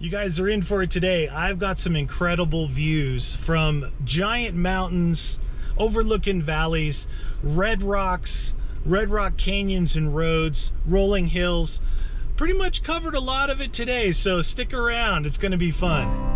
You guys are in for it today. I've got some incredible views from giant mountains, overlooking valleys, red rock canyons and roads, rolling hills. Pretty much covered a lot of it today, so stick around. It's going to be fun.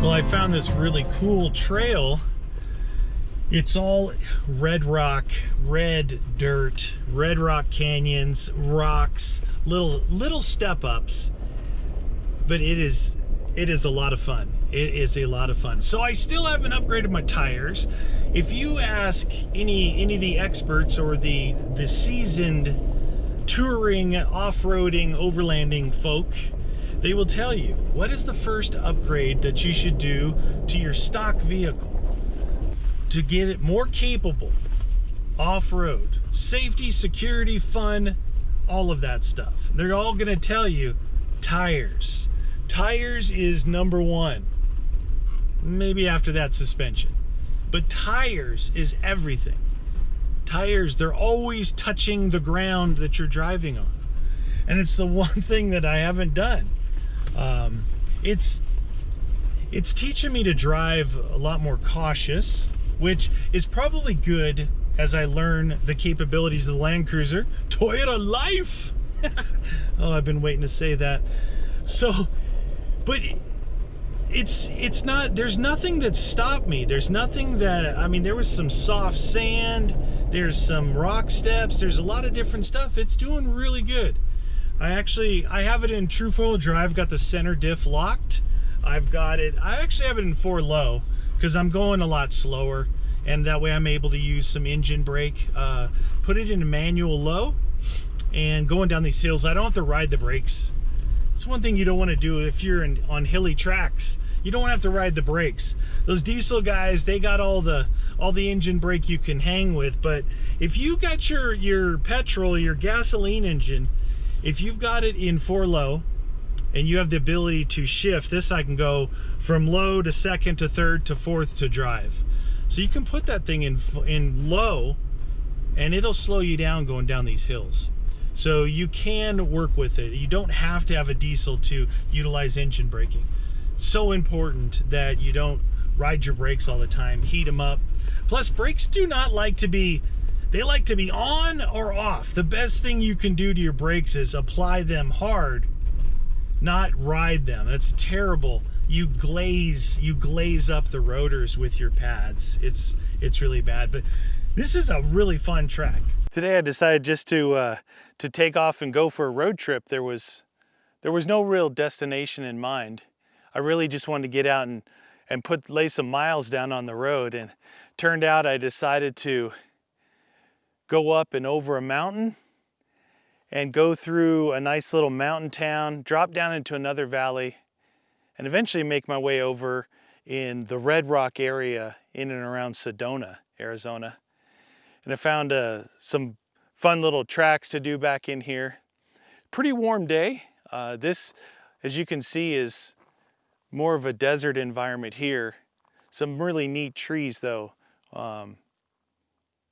Well, I found this really cool trail. It's all red rock, red dirt, red rock canyons, rocks, little step ups. But it is a lot of fun. It is a lot of fun. So I still haven't upgraded my tires. If you ask any of the experts or the seasoned touring, off-roading, overlanding folk, they will tell you, what is the first upgrade that you should do to your stock vehicle to get it more capable off-road? Safety, security, fun, all of that stuff. They're all gonna tell you tires. Tires is number one. Maybe after that, suspension. But tires is everything. Tires, they're always touching the ground that you're driving on. And it's the one thing that I haven't done. It's teaching me to drive a lot more cautious, which is probably good as I learn the capabilities of the Land Cruiser. Toyota life! Oh, I've been waiting to say that. So, but it's not, there's nothing that stopped me. There's nothing that, I mean, there was some soft sand, there's some rock steps, there's a lot of different stuff. It's doing really good. I have it in true four-wheel drive, got the center diff locked. I actually have it in 4 low because I'm going a lot slower, and that way I'm able to use some engine brake. Put it in manual low, and going down these hills, I don't have to ride the brakes. It's one thing you don't want to do if you're on hilly tracks. You don't have to ride the brakes. Those diesel guys, they got all the engine brake you can hang with, but if you got your petrol, your gasoline engine, if you've got it in 4 low and you have the ability to shift, this I can go from low to second to third to fourth to drive. So you can put that thing in low and it'll slow you down going down these hills. So you can work with it. You don't have to have a diesel to utilize engine braking. It's so important that you don't ride your brakes all the time, heat them up. Plus, brakes do not like to be, they like to be on or off. The best thing you can do to your brakes is apply them hard, not ride them. That's terrible. You glaze up the rotors with your pads. It's really bad, but this is a really fun track. Today I decided just to take off and go for a road trip. There was no real destination in mind. I really just wanted to get out and lay some miles down on the road, and turned out I decided to go up and over a mountain and go through a nice little mountain town, drop down into another valley, and eventually make my way over in the Red Rock area in and around Sedona, Arizona. And I found some fun little tracks to do back in here. Pretty warm day. This, as you can see, is more of a desert environment here. Some really neat trees though.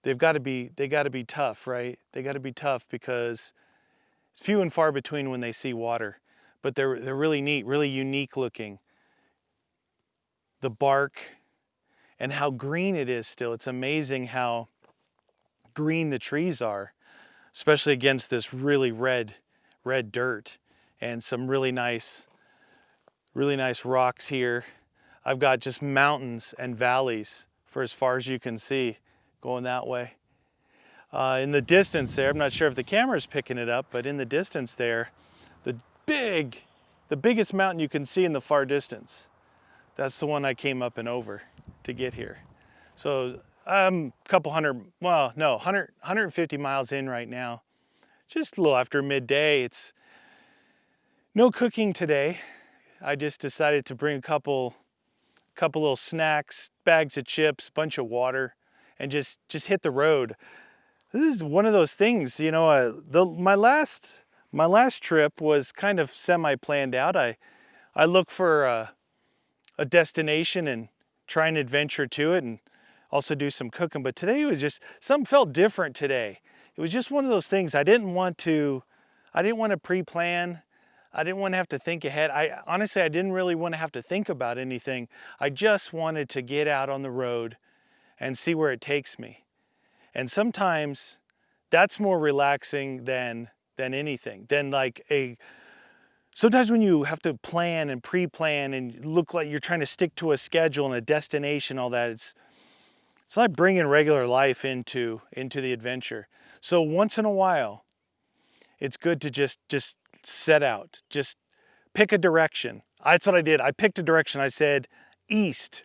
They got to be tough, right? They got to be tough because it's few and far between when they see water, but they're really neat, really unique looking. The bark and how green it is still. It's amazing how green the trees are, especially against this really red dirt, and some really nice rocks here. I've got just mountains and valleys for as far as you can see going that way. In the distance there, I'm not sure if the camera is picking it up, but in the distance there, the biggest mountain you can see in the far distance, that's the one I came up and over to get here. So a couple hundred, well, no, 150 miles in right now. Just a little after midday. It's no cooking today. I just decided to bring a couple couple little snacks, bags of chips, bunch of water, and just hit the road. This is one of those things, you know, my last trip was kind of semi-planned out. I look for a destination and try and adventure to it and also do some cooking. But today was just, something felt different today. It was just one of those things. I didn't want to pre-plan. I didn't want to have to think ahead. Honestly, I didn't really want to have to think about anything. I just wanted to get out on the road and see where it takes me. And sometimes that's more relaxing than anything. Sometimes when you have to plan and pre-plan and look like you're trying to stick to a schedule and a destination, all that, it's like bringing regular life into the adventure. So once in a while, it's good to just set out, just pick a direction. That's what I did. I picked a direction. I said, east.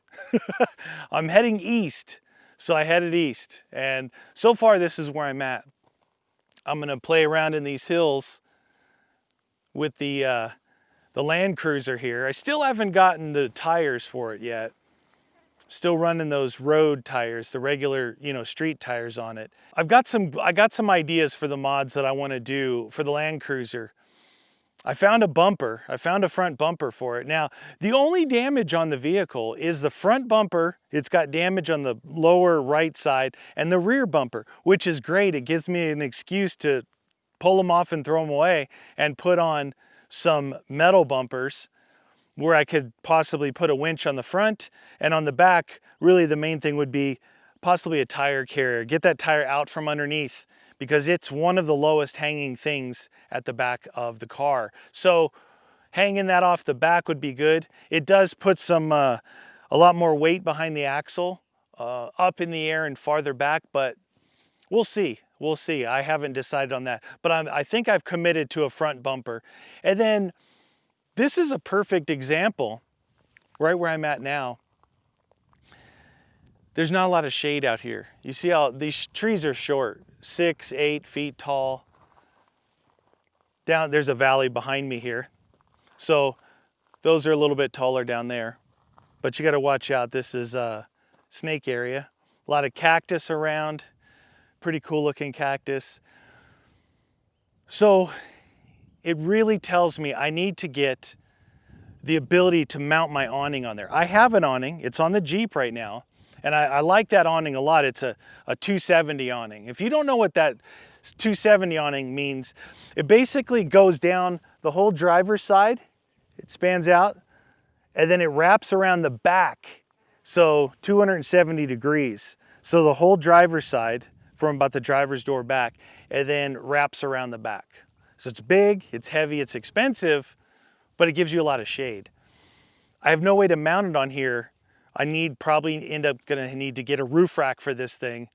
I'm heading east. So I headed east. And so far, this is where I'm at. I'm gonna play around in these hills with the Land Cruiser here. I still haven't gotten the tires for it yet. Still running those road tires, the regular, you know, street tires on it. I got some ideas for the mods that I want to do for the Land Cruiser. I found a bumper. I found a front bumper for it. Now, the only damage on the vehicle is the front bumper. It's got damage on the lower right side, and the rear bumper, which is great. It gives me an excuse to pull them off and throw them away and put on some metal bumpers where I could possibly put a winch on the front, and on the back, really the main thing would be possibly a tire carrier. Get that tire out from underneath, because it's one of the lowest hanging things at the back of the car. So hanging that off the back would be good. It does put some a lot more weight behind the axle, up in the air and farther back, but we'll see. We'll see. I haven't decided on that, but I think I've committed to a front bumper. And then this is a perfect example, right where I'm at now. There's not a lot of shade out here. You see how these trees are short, 6, 8 feet tall. There's a valley behind me here. So those are a little bit taller down there, but you got to watch out. This is a snake area. A lot of cactus around. Pretty cool looking cactus. So it really tells me I need to get the ability to mount my awning on there. I have an awning. It's on the Jeep right now. And I like that awning a lot. It's a 270 awning. If you don't know what that 270 awning means, it basically goes down the whole driver's side. It spans out, and then it wraps around the back. So 270 degrees. So the whole driver's side, from about the driver's door back, and then wraps around the back. So it's big, it's heavy, it's expensive, but it gives you a lot of shade. I have no way to mount it on here. I probably end up gonna need to get a roof rack for this thing.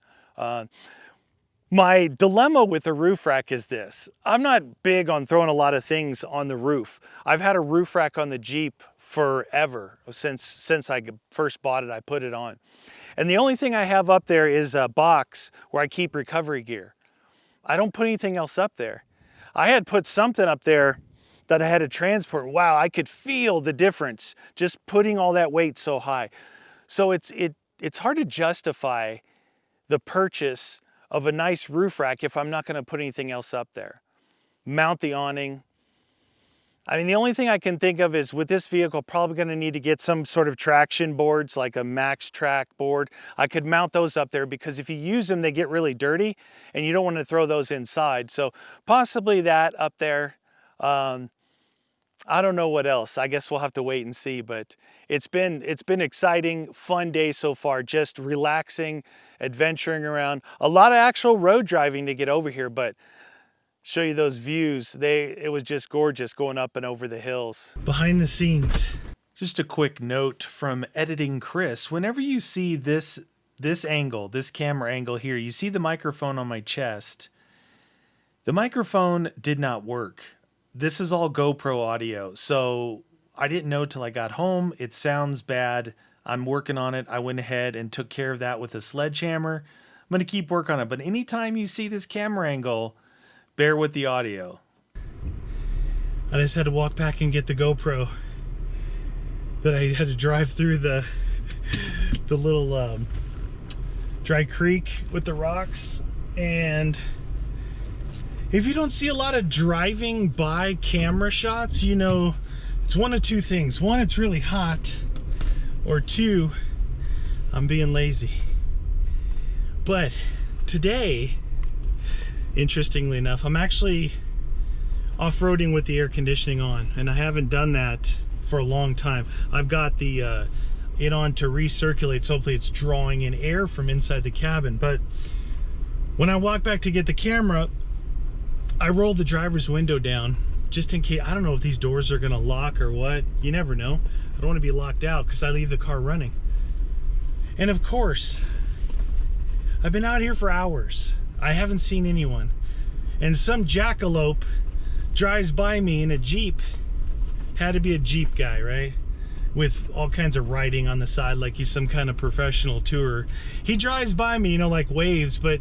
My dilemma with a roof rack is this. I'm not big on throwing a lot of things on the roof. I've had a roof rack on the Jeep forever. Since I first bought it, I put it on. And the only thing I have up there is a box where I keep recovery gear. I don't put anything else up there. I had put something up there that I had to transport. Wow, I could feel the difference just putting all that weight so high. So it's hard to justify the purchase of a nice roof rack if I'm not gonna put anything else up there. Mount the awning. I mean, the only thing I can think of is with this vehicle, probably gonna need to get some sort of traction boards, like a Max Track board. I could mount those up there because if you use them, they get really dirty and you don't wanna throw those inside. So possibly that up there. I don't know what else. I guess we'll have to wait and see, but it's been exciting, fun day so far, just relaxing, adventuring around. A lot of actual road driving to get over here, but show you those views. It was just gorgeous going up and over the hills. Behind the scenes. Just a quick note from editing Chris. Whenever you see this angle, this camera angle here, you see the microphone on my chest. The microphone did not work. This is all GoPro audio, so I didn't know till I got home. It sounds bad. I'm working on it. I went ahead and took care of that with a sledgehammer. I'm going to keep working on it, but anytime you see this camera angle, bear with the audio. I just had to walk back and get the GoPro that I had to drive through the the little dry creek with the rocks. And if you don't see a lot of driving by camera shots, you know, it's one of two things. One, it's really hot, or two, I'm being lazy. But today, interestingly enough, I'm actually off-roading with the air conditioning on, and I haven't done that for a long time. I've got the it on to recirculate, so hopefully it's drawing in air from inside the cabin. But when I walk back to get the camera, I roll the driver's window down just in case. I don't know if these doors are gonna lock or what. You never know. I don't want to be locked out because I leave the car running. And of course, I've been out here for hours. I haven't seen anyone. And some jackalope drives by me in a Jeep. Had to be a Jeep guy, right? With all kinds of writing on the side like he's some kind of professional tourer. He drives by me, you know, like waves, but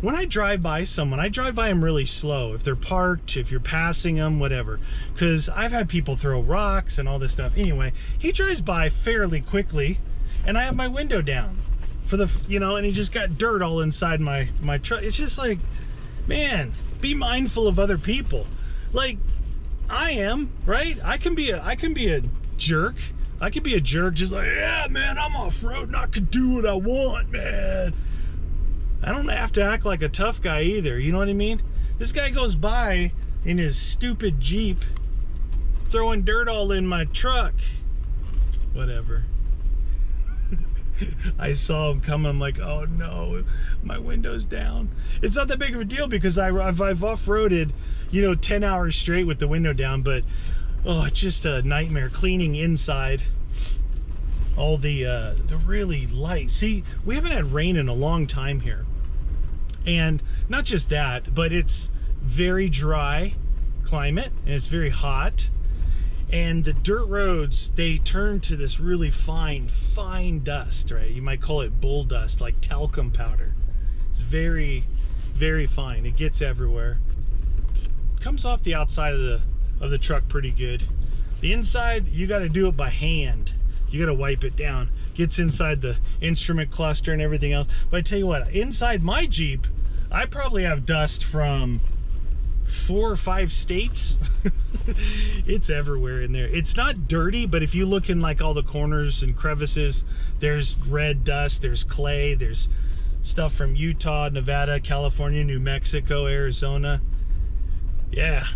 when I drive by someone, I drive by them really slow. If they're parked, if you're passing them, whatever. Because I've had people throw rocks and all this stuff. Anyway, he drives by fairly quickly, and I have my window down for the, you know, and he just got dirt all inside my truck. It's just like, man, be mindful of other people. Like I am, right? I can be a jerk. I could be a jerk, just like, yeah, man, I'm off-road and I can do what I want, man. I don't have to act like a tough guy either, you know what I mean? This guy goes by in his stupid Jeep, throwing dirt all in my truck. Whatever. I saw him coming, I'm like, oh no, my window's down. It's not that big of a deal because I've off-roaded, you know, 10 hours straight with the window down, but oh, it's just a nightmare cleaning inside. All the really light. See, we haven't had rain in a long time here. And not just that, but it's very dry climate and it's very hot. And the dirt roads, they turn to this really fine dust, right? You might call it bull dust, like talcum powder. It's very, very fine. It gets everywhere. It comes off the outside of the truck pretty good. The inside, you got to do it by hand. You got to wipe it down. Gets inside the instrument cluster and everything else. But I tell you what, inside my Jeep, I probably have dust from 4 or 5 states. It's everywhere in there. It's not dirty, but if you look in like all the corners and crevices, there's red dust, there's clay, there's stuff from Utah, Nevada, California, New Mexico, Arizona. Yeah.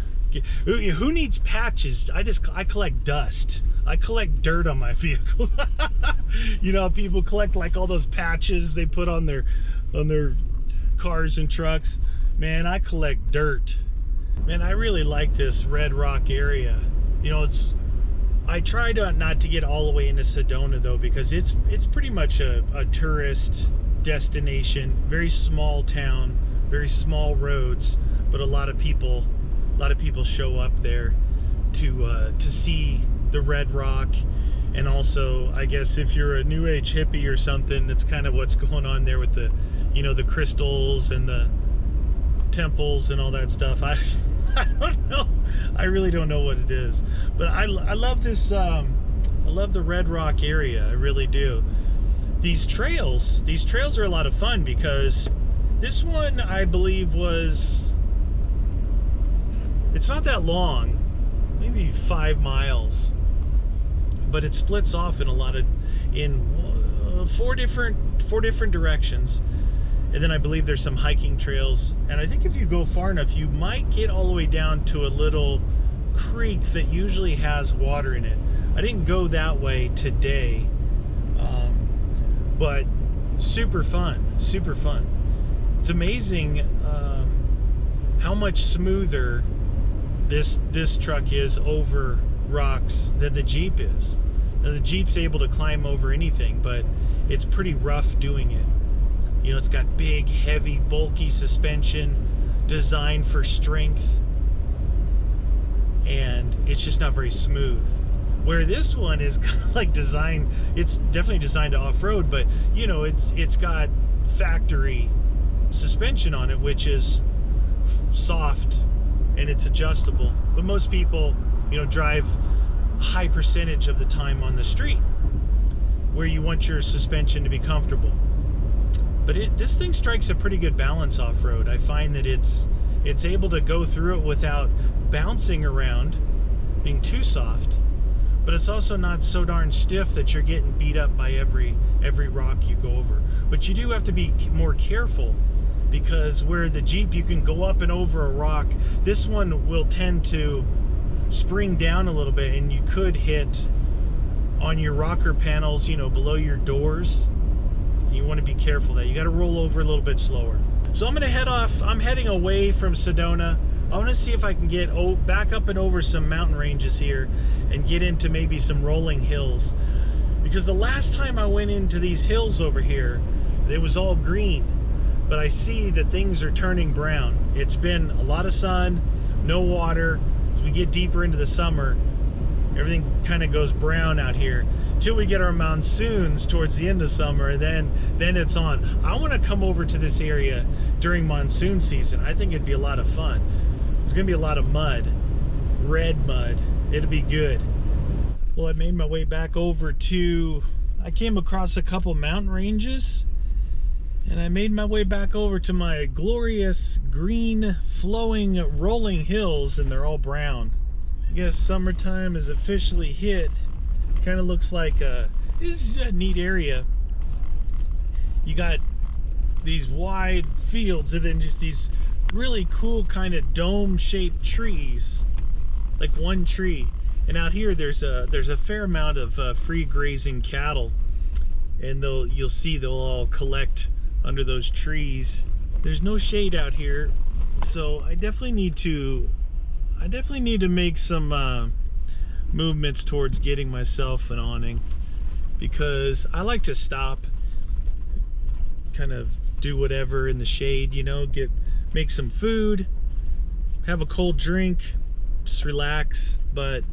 Who needs patches? I collect dust. I collect dirt on my vehicle. You know, people collect like all those patches they put on their cars and trucks. Man, I collect dirt. Man, I really like this Red Rock area. You know, I try not to get all the way into Sedona though, because it's pretty much a tourist destination. Very small town, very small roads, but a lot of people show up there to see the Red Rock. And also, I guess if you're a new age hippie or something, that's kind of what's going on there with the, you know, the crystals and the temples and all that stuff. I don't know. I really don't know what it is, but I love this. I love the Red Rock area. I really do. These trails are a lot of fun because this one, I believe, it's not that long, maybe 5 miles, but it splits off in 4 different directions. And then I believe there's some hiking trails. And I think if you go far enough, you might get all the way down to a little creek that usually has water in it. I didn't go that way today, but super fun, super fun. It's amazing how much smoother this truck is over rocks than the Jeep is. Now the Jeep's able to climb over anything, but it's pretty rough doing it. You know, it's got big, heavy, bulky suspension designed for strength, and it's just not very smooth. Where this one is kind of like designed, it's definitely designed to off-road, but you know, it's got factory suspension on it, which is soft and it's adjustable. But most people, you know, drive a high percentage of the time on the street. where you want your suspension to be comfortable. But this thing strikes a pretty good balance off-road. I find that it's able to go through it without bouncing around, being too soft, but it's also not so darn stiff that you're getting beat up by every rock you go over. But you do have to be more careful, because where the Jeep you can go up and over a rock, this one will tend to spring down a little bit, and you could hit on your rocker panels, you know, below your doors. You want to be careful that you got to roll over a little bit slower. So I'm going to head off. I'm heading away from Sedona. I want to see if I can get back up and over some mountain ranges here and get into maybe some rolling hills, because the last time I went into these hills over here, it was all green, but I see that things are turning brown. It's been a lot of sun, no water. As we get deeper into the summer, everything kind of goes brown out here until we get our monsoons towards the end of summer, and then it's on. I want to come over to this area during monsoon season. I think it'd be a lot of fun. There's gonna be a lot of mud, red mud. It'll be good. Well, I made my way back over to, I came across a couple mountain ranges, and I made my way back over to my glorious green flowing rolling hills, and they're all brown. I guess summertime is officially hit. Kind of looks like this is a neat area. You got these wide fields and then just these really cool kind of dome-shaped trees, like one tree. And out here there's a fair amount of free grazing cattle, and you'll see they'll all collect under those trees. There's no shade out here, so I definitely need to make some movements towards getting myself an awning, because I like to stop, kind of do whatever in the shade, you know, make some food, have a cold drink, just relax. But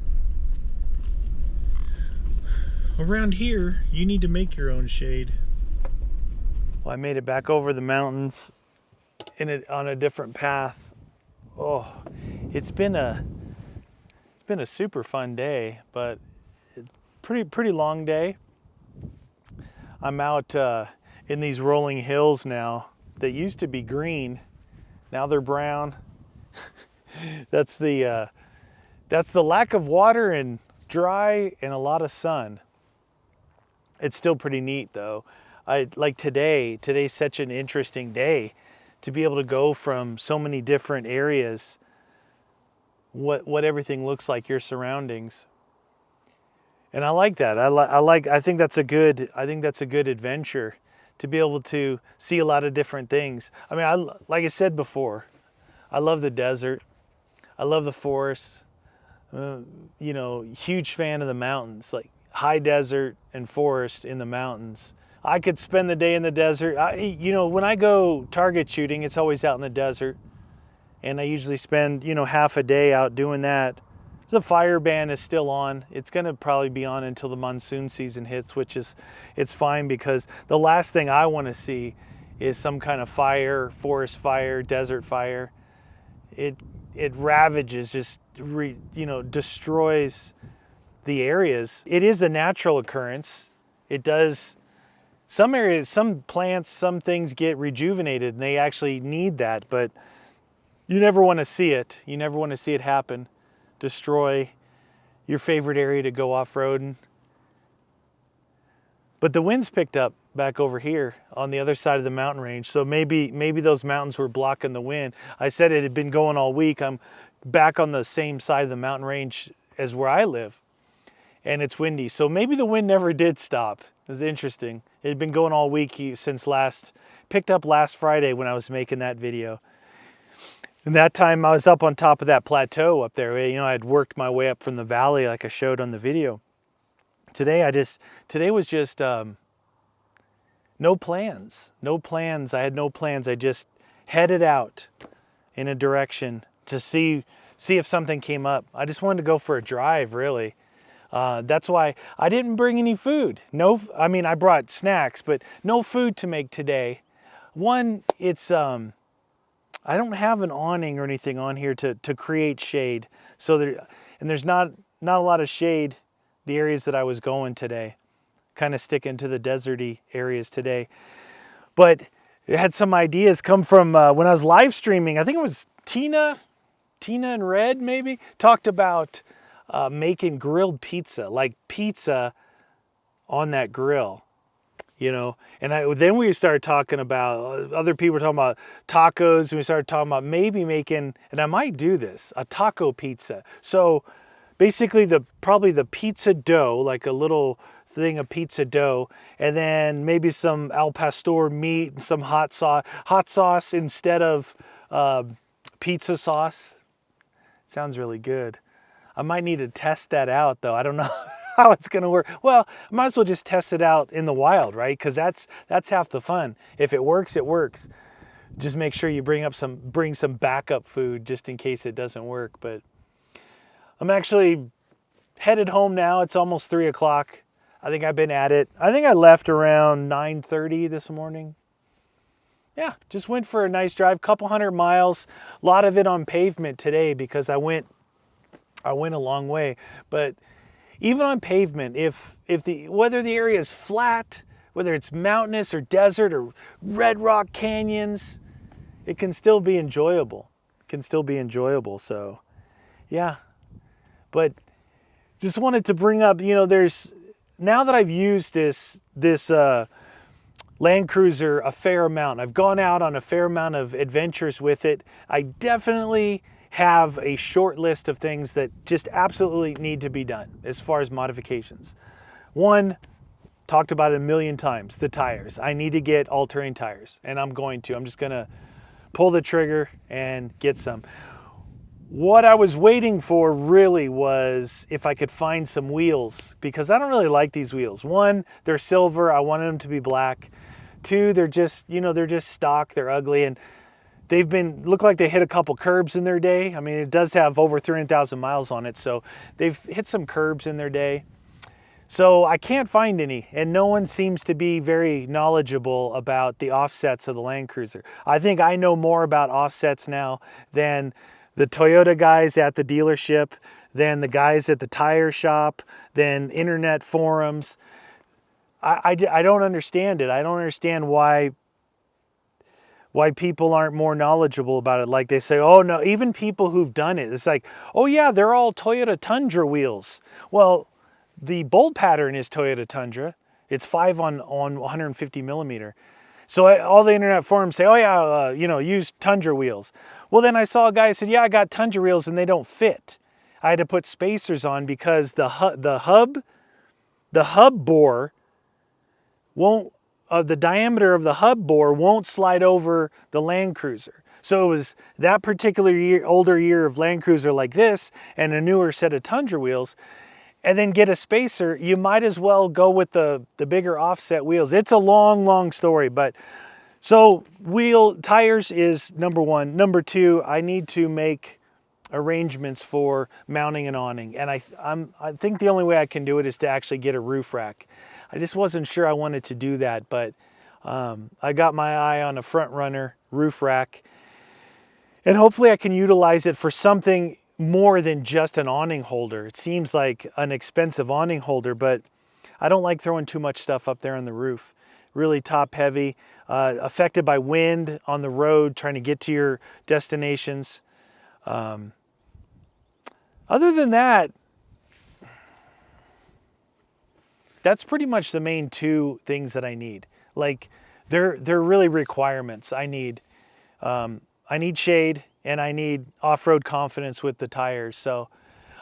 around here you need to make your own shade. Well, I made it back over the mountains on a different path. Oh, it's been a super fun day, but pretty long day. I'm out in these rolling hills now that used to be green. Now they're brown. That's the lack of water and dry and a lot of sun. It's still pretty neat though. Like today's such an interesting day to be able to go from so many different areas, what everything looks like, your surroundings. And I like that. I think that's a good adventure, to be able to see a lot of different things. I mean, like I said before, I love the desert. I love the forest. You know, huge fan of the mountains, like high desert and forest in the mountains. I could spend the day in the desert. You know, when I go target shooting, it's always out in the desert. And I usually spend, you know, half a day out doing that. The fire ban is still on. It's gonna probably be on until the monsoon season hits, which is, it's fine, because the last thing I wanna see is some kind of fire, forest fire, desert fire. It ravages, just destroys the areas. It is a natural occurrence. It does, some areas, some plants, some things get rejuvenated and they actually need that, but you never want to see it. You never want to see it happen. Destroy your favorite area to go off-roading. But the wind's picked up back over here on the other side of the mountain range, so maybe those mountains were blocking the wind. I said it had been going all week. I'm back on the same side of the mountain range as where I live, and it's windy, so maybe the wind never did stop. It was interesting. It had been going all week since picked up last Friday when I was making that video. And that time I was up on top of that plateau up there. You know, I had worked my way up from the valley like I showed on the video. Today was just no plans. I had no plans. I just headed out in a direction to see if something came up. I just wanted to go for a drive, really. That's why I didn't bring any food. I mean, I brought snacks, but no food to make today. One, it's I don't have an awning or anything on here to create shade. So there's not a lot of shade the areas that I was going today. kind of sticking to the deserty areas today. But it had some ideas come from when I was live streaming. I think it was Tina and Red maybe talked about making grilled pizza, like pizza on that grill, you know. And then we started talking about, other people were talking about tacos, and we started talking about maybe making, and I might do this, a taco pizza. So basically probably the pizza dough, like a little thing of pizza dough, and then maybe some al pastor meat and some hot sauce instead of pizza sauce. Sounds really good. I might need to test that out though. I don't know how it's gonna work. Well, I might as well just test it out in the wild, right? Because that's half the fun. If it works, it works. Just make sure you bring some backup food just in case it doesn't work. But I'm actually headed home now. It's almost 3 o'clock. I think I've been at it. I think I left around 9:30 this morning. Yeah, just went for a nice drive, couple 100 miles. A lot of it on pavement today because I went a long way. But even on pavement, whether the area is flat, whether it's mountainous or desert or red rock canyons, it can still be enjoyable. So, yeah. But just wanted to bring up, you know, now that I've used this Land Cruiser a fair amount, I've gone out on a fair amount of adventures with it, I definitely have a short list of things that just absolutely need to be done as far as modifications. One, talked about it a million times, the tires. I need to get all-terrain tires, and I'm just gonna pull the trigger and get some. What I was waiting for really was if I could find some wheels, because I don't really like these wheels. One, they're silver, I wanted them to be black. Two, they're just stock, they're ugly, and look like they hit a couple curbs in their day. I mean, it does have over 300,000 miles on it, so they've hit some curbs in their day. So I can't find any, and no one seems to be very knowledgeable about the offsets of the Land Cruiser. I think I know more about offsets now than the Toyota guys at the dealership, than the guys at the tire shop, than internet forums. I don't understand it. I don't understand why people aren't more knowledgeable about it. Like they say, oh no, even people who've done it, it's like, oh yeah, they're all Toyota Tundra wheels. Well, the bolt pattern is Toyota Tundra. It's 5 on 150 millimeter. So all the internet forums say, oh yeah, use Tundra wheels. Well, then I saw a guy who said, yeah, I got Tundra wheels and they don't fit. I had to put spacers on because the hub bore won't, the diameter of the hub bore won't slide over the Land Cruiser. So it was that particular older year of Land Cruiser like this and a newer set of Tundra wheels, and then get a spacer. You might as well go with the bigger offset wheels. It's a long story, but so tires is number one. Number two, I need to make arrangements for mounting an awning, and I think the only way I can do it is to actually get a roof rack. I just wasn't sure I wanted to do that, but I got my eye on a front runner roof rack, and hopefully I can utilize it for something more than just an awning holder. It seems like an expensive awning holder, but I don't like throwing too much stuff up there on the roof. Really top heavy, affected by wind on the road, trying to get to your destinations. Other than that, that's pretty much the main two things that I need. Like they're really requirements. I need shade, and I need off-road confidence with the tires. So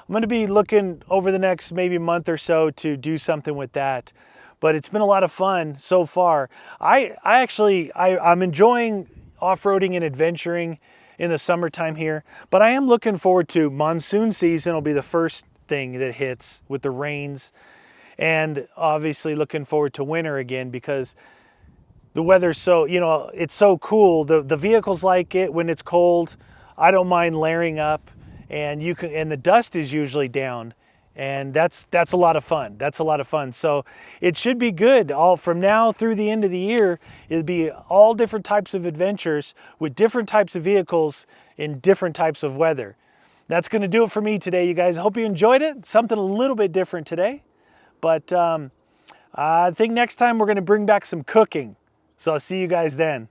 I'm gonna be looking over the next maybe month or so to do something with that. But it's been a lot of fun so far. I'm enjoying off-roading and adventuring in the summertime here, but I am looking forward to monsoon season. Will be the first thing that hits with the rains, and obviously looking forward to winter again because the weather's so, it's so cool. The vehicles like it when it's cold. I don't mind layering up, and the dust is usually down, and that's a lot of fun. That's a lot of fun. So it should be good. All from now through the end of the year, it'll be all different types of adventures with different types of vehicles in different types of weather. That's going to do it for me today, you guys. I hope you enjoyed it. Something a little bit different today, but I think next time we're going to bring back some cooking. So I'll see you guys then.